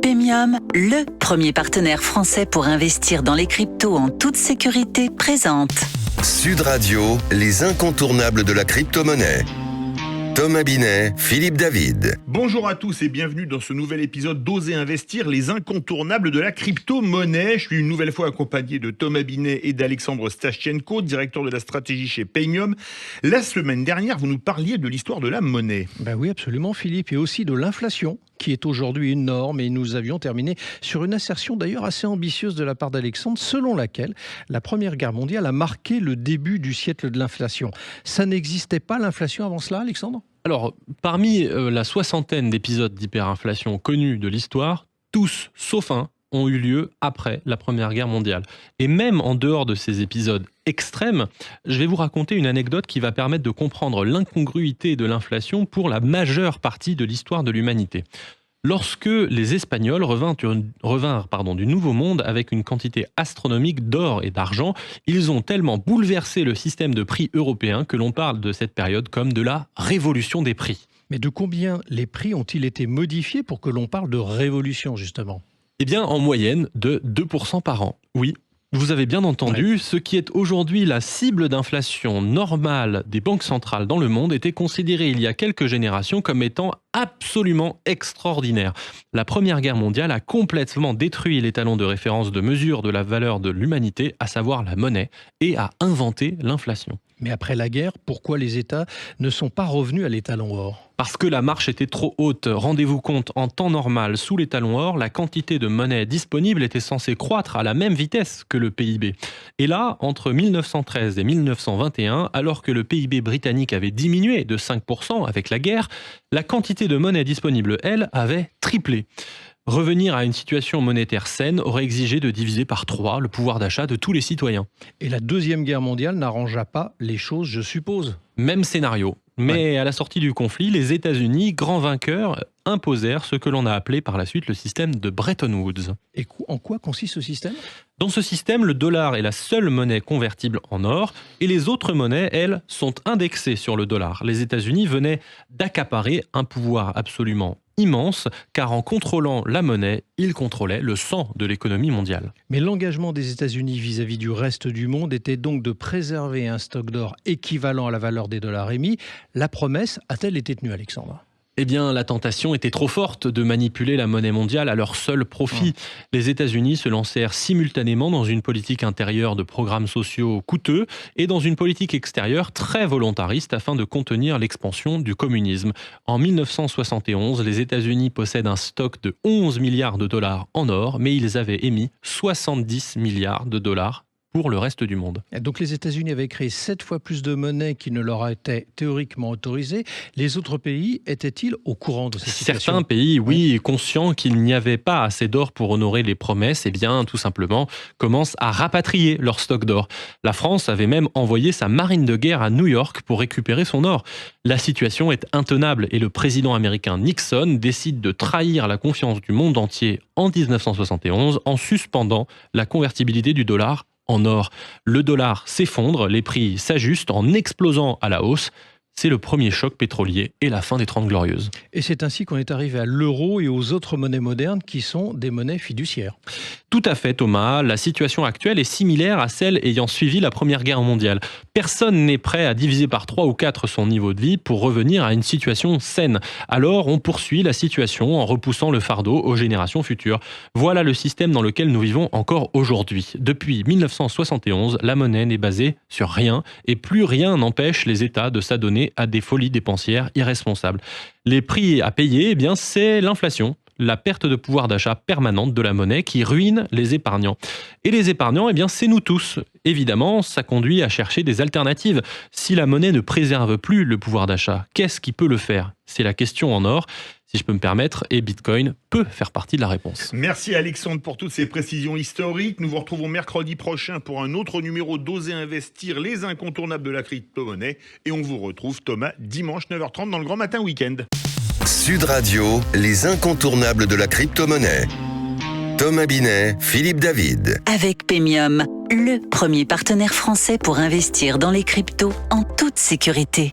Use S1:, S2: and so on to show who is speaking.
S1: Paymium, le premier partenaire français pour investir dans les cryptos en toute sécurité, présente
S2: Sud Radio, les incontournables de la crypto-monnaie. Thomas Binet, Philippe David.
S3: Bonjour à tous et bienvenue dans ce nouvel épisode d'Oser Investir, les incontournables de la crypto-monnaie. Je suis une nouvelle fois accompagné de Thomas Binet et d'Alexandre Stashchenko, directeur de la stratégie chez Paymium. La semaine dernière, vous nous parliez de l'histoire de la monnaie.
S4: Oui, absolument Philippe, et aussi de l'inflation, qui est aujourd'hui une norme, et nous avions terminé sur une assertion d'ailleurs assez ambitieuse de la part d'Alexandre, selon laquelle la Première Guerre mondiale a marqué le début du siècle de l'inflation. Ça n'existait pas l'inflation avant cela, Alexandre ?
S5: Alors, parmi la soixantaine d'épisodes d'hyperinflation connus de l'histoire, tous, sauf un, ont eu lieu après la Première Guerre mondiale. Et même en dehors de ces épisodes extrêmes, je vais vous raconter une anecdote qui va permettre de comprendre l'incongruité de l'inflation pour la majeure partie de l'histoire de l'humanité. Lorsque les Espagnols revinrent du Nouveau Monde avec une quantité astronomique d'or et d'argent, ils ont tellement bouleversé le système de prix européen que l'on parle de cette période comme de la révolution des prix.
S4: Mais de combien les prix ont-ils été modifiés pour que l'on parle de révolution, justement ?
S5: Eh bien, en moyenne, de 2% par an. Oui, vous avez bien entendu, ce qui est aujourd'hui la cible d'inflation normale des banques centrales dans le monde était considéré il y a quelques générations comme étant absolument extraordinaire. La Première Guerre mondiale a complètement détruit l'étalon de référence de mesure de la valeur de l'humanité, à savoir la monnaie, et a inventé l'inflation.
S4: Mais après la guerre, pourquoi les États ne sont pas revenus à l'étalon or ?
S5: Parce que la marche était trop haute. Rendez-vous compte, en temps normal, sous l'étalon or, la quantité de monnaie disponible était censée croître à la même vitesse que le PIB. Et là, entre 1913 et 1921, alors que le PIB britannique avait diminué de 5% avec la guerre, la quantité de monnaie disponible, elle, avait triplé. Revenir à une situation monétaire saine aurait exigé de diviser par 3 le pouvoir d'achat de tous les citoyens.
S4: Et la Deuxième Guerre mondiale n'arrangea pas les choses, je suppose.
S5: Même scénario. Mais à la sortie du conflit, les États-Unis, grands vainqueurs, imposèrent ce que l'on a appelé par la suite le système de Bretton Woods.
S4: Et en quoi consiste ce système ?
S5: Dans ce système, le dollar est la seule monnaie convertible en or et les autres monnaies, elles, sont indexées sur le dollar. Les États-Unis venaient d'accaparer un pouvoir absolument immense, car en contrôlant la monnaie, ils contrôlaient le sang de l'économie mondiale.
S4: Mais l'engagement des États-Unis vis-à-vis du reste du monde était donc de préserver un stock d'or équivalent à la valeur des dollars émis. La promesse a-t-elle été tenue, Alexandre ?
S5: Eh bien, la tentation était trop forte de manipuler la monnaie mondiale à leur seul profit. Les États-Unis se lancèrent simultanément dans une politique intérieure de programmes sociaux coûteux et dans une politique extérieure très volontariste afin de contenir l'expansion du communisme. En 1971, les États-Unis possèdent un stock de 11 milliards de dollars en or, mais ils avaient émis 70 milliards de dollars pour le reste du monde.
S4: Donc les États-Unis avaient créé 7 fois plus de monnaie qui ne leur était théoriquement autorisée. Les autres pays étaient-ils au courant de cette situation ?
S5: Certains pays, oui, conscients qu'il n'y avait pas assez d'or pour honorer les promesses, eh bien, tout simplement, commencent à rapatrier leur stock d'or. La France avait même envoyé sa marine de guerre à New York pour récupérer son or. La situation est intenable et le président américain Nixon décide de trahir la confiance du monde entier en 1971 en suspendant la convertibilité du dollar en or. Le dollar s'effondre, les prix s'ajustent en explosant à la hausse. C'est le premier choc pétrolier et la fin des 30 Glorieuses.
S4: Et c'est ainsi qu'on est arrivé à l'euro et aux autres monnaies modernes qui sont des monnaies fiduciaires.
S5: Tout à fait, Thomas. La situation actuelle est similaire à celle ayant suivi la Première Guerre mondiale. Personne n'est prêt à diviser par 3 ou 4 son niveau de vie pour revenir à une situation saine. Alors, on poursuit la situation en repoussant le fardeau aux générations futures. Voilà le système dans lequel nous vivons encore aujourd'hui. Depuis 1971, la monnaie n'est basée sur rien et plus rien n'empêche les États de s'adonner à des folies dépensières irresponsables. Les prix à payer, eh bien, c'est l'inflation. La perte de pouvoir d'achat permanente de la monnaie qui ruine les épargnants. Et les épargnants, eh bien, c'est nous tous. Évidemment, ça conduit à chercher des alternatives. Si la monnaie ne préserve plus le pouvoir d'achat, qu'est-ce qui peut le faire ? C'est la question en or, si je peux me permettre, et Bitcoin peut faire partie de la réponse.
S3: Merci Alexandre pour toutes ces précisions historiques. Nous vous retrouvons mercredi prochain pour un autre numéro d'Oser Investir, les incontournables de la crypto-monnaie. Et on vous retrouve, Thomas, dimanche 9h30 dans le Grand Matin Week-end.
S2: Sud Radio, les incontournables de la crypto-monnaie. Thomas Binet, Philippe David.
S1: avec Paymium, le premier partenaire français pour investir dans les cryptos en toute sécurité.